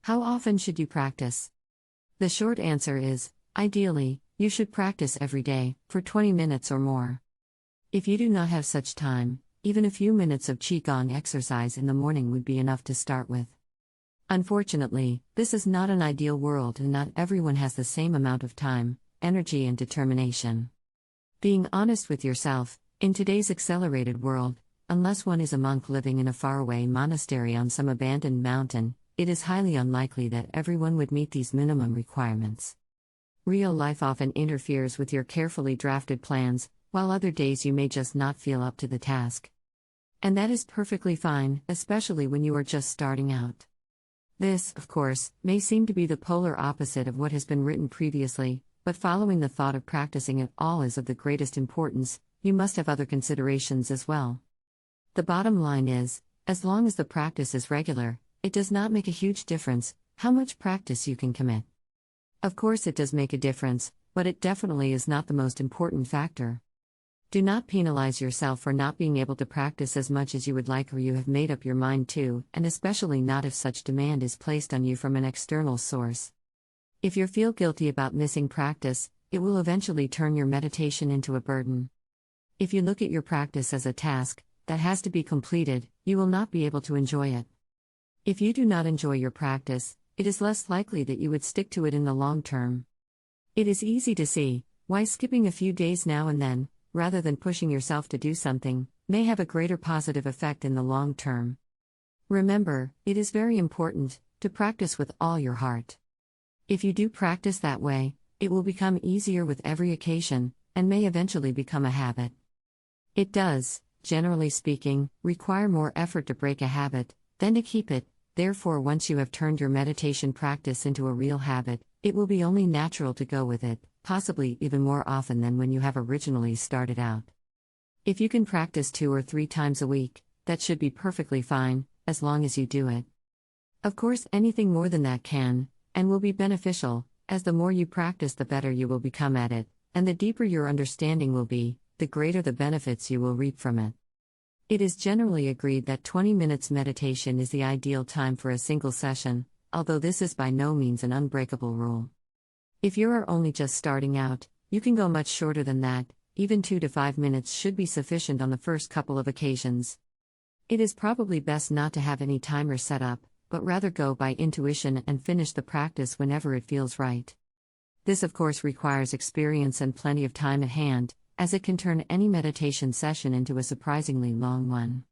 How often should you practice? The short answer is, ideally, you should practice every day, for 20 minutes or more. If you do not have such time, even a few minutes of QiGong exercise in the morning would be enough to start with. Unfortunately, this is not an ideal world and not everyone has the same amount of time, energy and determination. Being honest with yourself, in today's accelerated world, unless one is a monk living in a faraway monastery on some abandoned mountain, it is highly unlikely that everyone would meet these minimum requirements. Real life often interferes with your carefully drafted plans, while other days you may just not feel up to the task. And that is perfectly fine, especially when you are just starting out. This, of course, may seem to be the polar opposite of what has been written previously, but following the thought of practicing at all is of the greatest importance. You must have other considerations as well. The bottom line is, as long as the practice is regular, it does not make a huge difference how much practice you can commit. Of course, it does make a difference, but it definitely is not the most important factor. Do not penalize yourself for not being able to practice as much as you would like or you have made up your mind to, and especially not if such demand is placed on you from an external source. If you feel guilty about missing practice, it will eventually turn your meditation into a burden. If you look at your practice as a task that has to be completed, you will not be able to enjoy it. If you do not enjoy your practice, it is less likely that you would stick to it in the long term. It is easy to see why skipping a few days now and then, rather than pushing yourself to do something, may have a greater positive effect in the long term. Remember, it is very important to practice with all your heart. If you do practice that way, it will become easier with every occasion, and may eventually become a habit. It does, generally speaking, require more effort to break a habit than to keep it. Therefore, once you have turned your meditation practice into a real habit, it will be only natural to go with it, possibly even more often than when you have originally started out. If you can practice 2 or 3 times a week, that should be perfectly fine, as long as you do it. Of course, anything more than that can, and will be beneficial, as the more you practice, the better you will become at it, and the deeper your understanding will be, the greater the benefits you will reap from it. It is generally agreed that 20 minutes meditation is the ideal time for a single session, although this is by no means an unbreakable rule. If you are only just starting out, you can go much shorter than that. Even 2 to 5 minutes should be sufficient on the first couple of occasions. It is probably best not to have any timer set up, but rather go by intuition and finish the practice whenever it feels right. This of course requires experience and plenty of time at hand, as it can turn any meditation session into a surprisingly long one.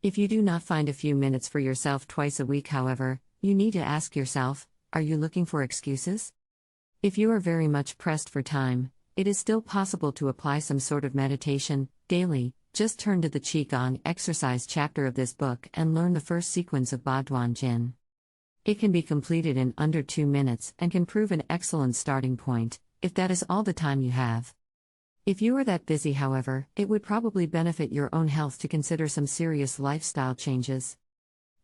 If you do not find a few minutes for yourself twice a week, however, you need to ask yourself, are you looking for excuses? If you are very much pressed for time, it is still possible to apply some sort of meditation, daily. Just turn to the QiGong exercise chapter of this book and learn the first sequence of Baduan Jin. It can be completed in under 2 minutes and can prove an excellent starting point, if that is all the time you have. If you are that busy, however, it would probably benefit your own health to consider some serious lifestyle changes.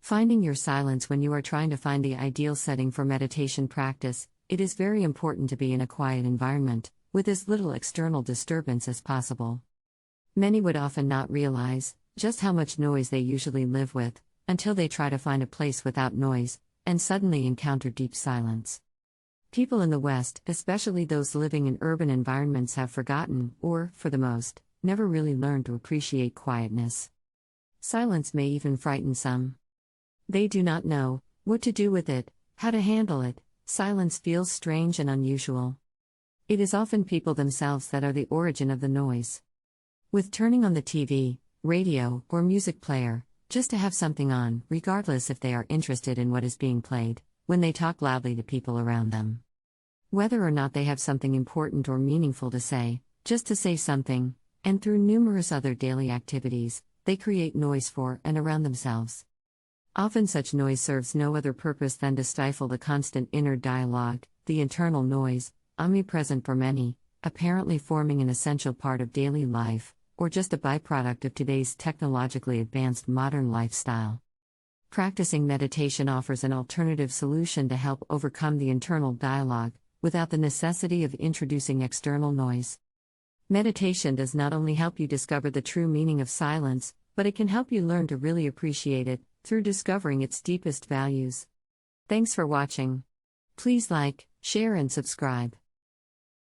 Finding your silence when you are trying to find the ideal setting for meditation practice, it is very important to be in a quiet environment, with as little external disturbance as possible. Many would often not realize just how much noise they usually live with, until they try to find a place without noise, and suddenly encounter deep silence. People in the West, especially those living in urban environments, have forgotten, or, for the most, never really learned to appreciate quietness. Silence may even frighten some. They do not know what to do with it, how to handle it. Silence feels strange and unusual. It is often people themselves that are the origin of the noise. With turning on the TV, radio, or music player, just to have something on, regardless if they are interested in what is being played, when they talk loudly to people around them. Whether or not they have something important or meaningful to say, just to say something, and through numerous other daily activities, they create noise for and around themselves. Often such noise serves no other purpose than to stifle the constant inner dialogue, the internal noise, omnipresent for many, apparently forming an essential part of daily life, or just a byproduct of today's technologically advanced modern lifestyle. Practicing meditation offers an alternative solution to help overcome the internal dialogue, without the necessity of introducing external noise. Meditation does not only help you discover the true meaning of silence, but it can help you learn to really appreciate it, through discovering its deepest values. Thanks for watching. Please like, share, and subscribe.